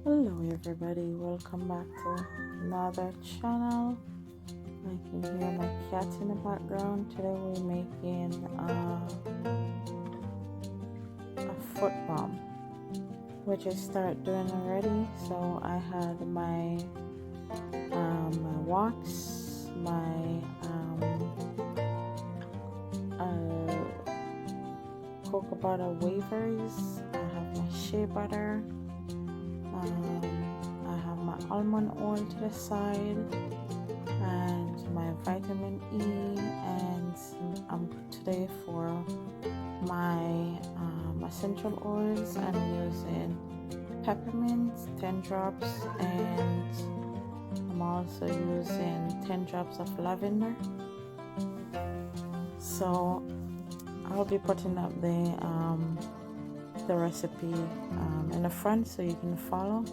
Hello everybody, welcome back to another channel. I can hear my cat in the background. Today we're making a foot balm, which I started doing already. So I had my wax, my cocoa butter wafers, I have my shea butter, I have my almond oil to the side, and my vitamin E, and today for my essential oils I'm using peppermint 10 drops, and I'm also using 10 drops of lavender. So I'll be putting up the recipe in the front so you can follow.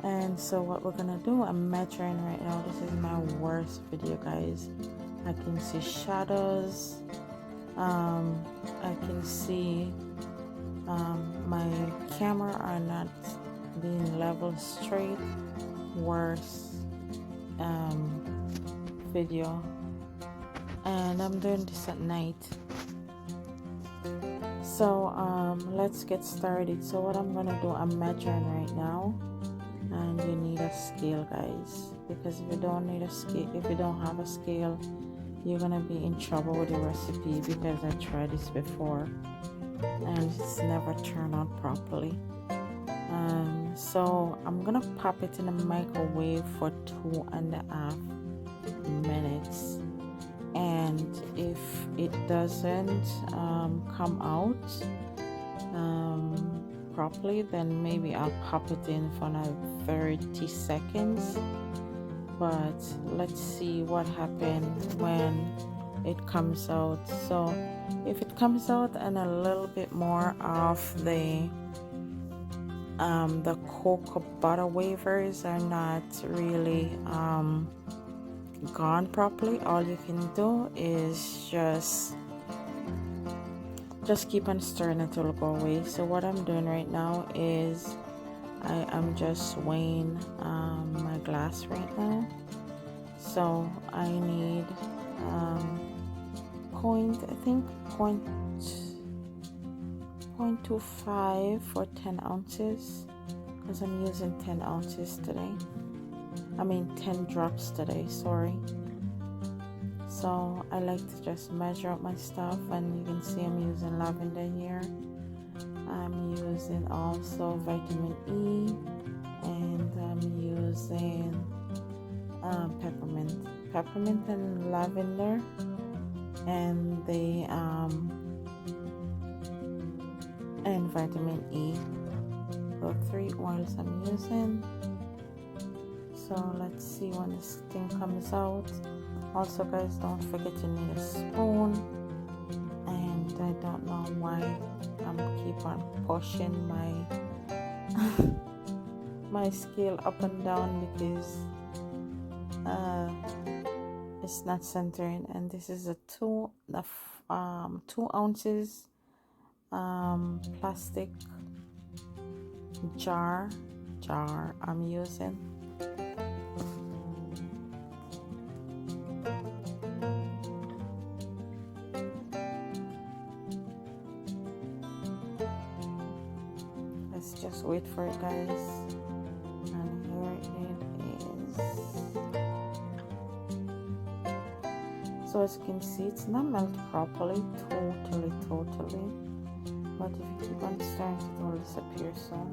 And so what we're gonna do, I'm measuring right now. This is my worst video, guys. I can see shadows. I can see my camera are not being level straight. Worst video. And I'm doing this at night. So let's get started. So what I'm gonna do, I'm measuring right now, and you need a scale, guys, because if you don't have a scale, you're gonna be in trouble with the recipe, because I tried this before and it's never turned out properly. So I'm gonna pop it in the microwave for 2.5 minutes, and if it doesn't come out properly, then maybe I'll pop it in for another 30 seconds. But let's see what happens when it comes out. So if it comes out and a little bit more of the cocoa butter wafers are not really gone properly, all you can do is just keep on stirring until it go away. So what I'm doing right now is I'm just weighing my glass right now. So I need point 0.25 for 10 ounces, because I'm using 10 ounces today. 10 drops today, sorry. So I like to just measure up my stuff, and you can see I'm using lavender here. I'm using also vitamin E, and I'm using peppermint and lavender, and the and vitamin E. So 3 oils I'm using. So let's see when this thing comes out. Also, guys, don't forget you need a spoon, and I don't know why I'm keep on pushing my my scale up and down, because it's not centering. And this is a 2 ounces plastic jar I'm using. Let's just wait for it, guys. And here it is. So as you can see, it's not melted properly, totally. But if you keep on stirring, it will disappear soon.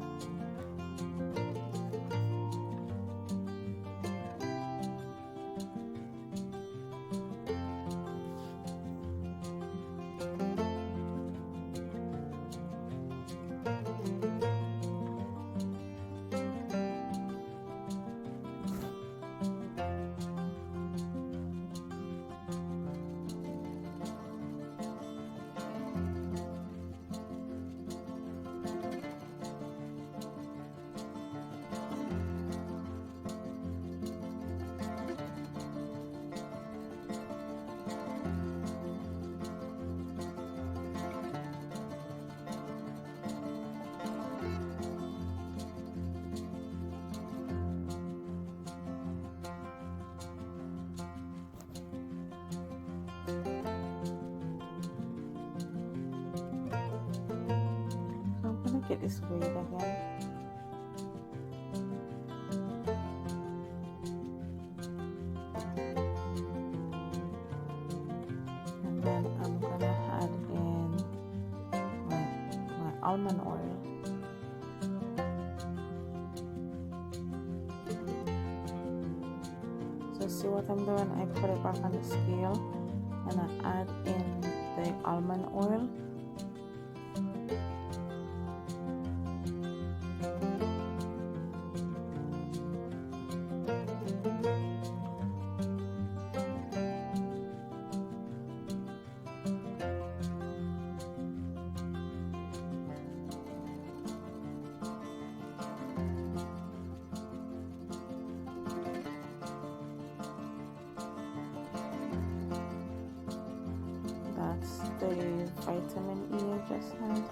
So I'm gonna get this weight again. And then I'm gonna add in my almond oil. So see what I'm doing? I put it back on the scale and I add in the almond oil. That's the vitamin E I just had.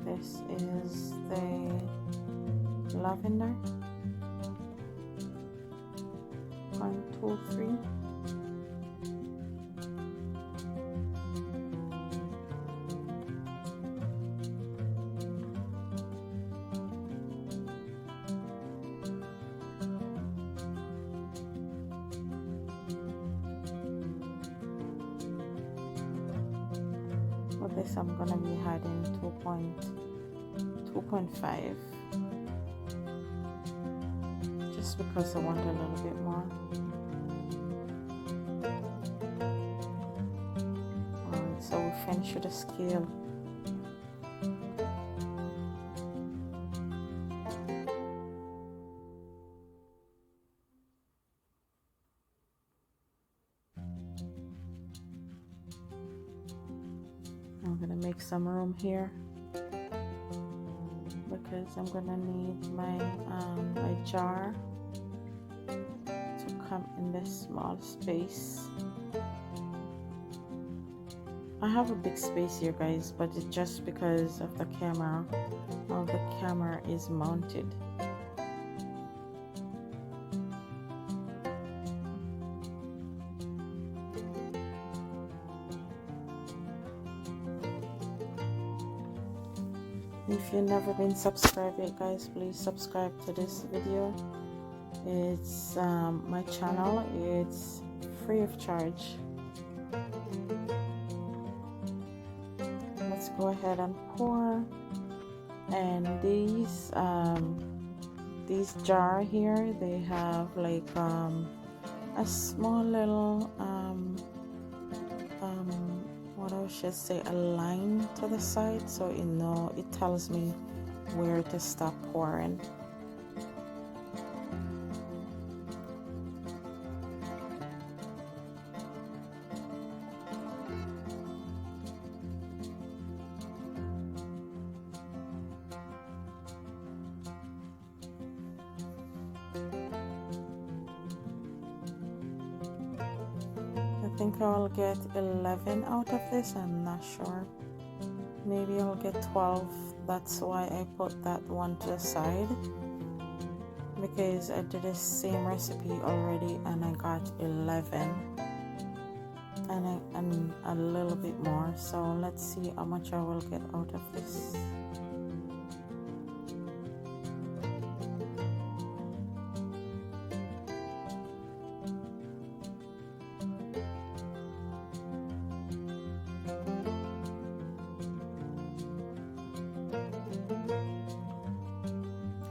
This is the lavender, 0.23. With this, I'm gonna be adding 2.5, just because I want a little bit more. Alright, so we finish with the scale. I'm gonna make some room here because I'm gonna need my my jar to come in this small space. I have a big space here, guys, but it's just because of the camera. How the camera is mounted. If you've never been subscribed yet, guys, please subscribe to this video. It's my channel. It's free of charge. Let's go ahead and pour. And these jar here, they have like a small little what I should say, a line to the side, so it tells me where to stop pouring. I think I'll get 11 out of this. I'm not sure. Maybe I'll get 12. That's why I put that one to the side, because I did the same recipe already and I got 11 and a little bit more. So let's see how much I will get out of this.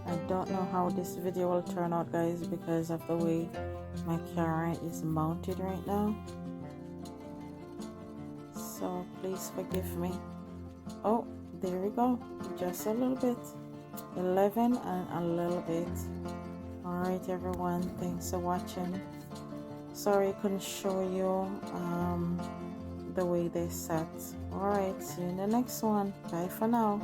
I don't know how this video will turn out, guys, because of the way my camera is mounted right now, so please forgive me. Oh, there we go, just a little bit, 11 and a little bit. All right, everyone, thanks for watching. Sorry I couldn't show you the way they set. All right, see you in the next one. Bye for now.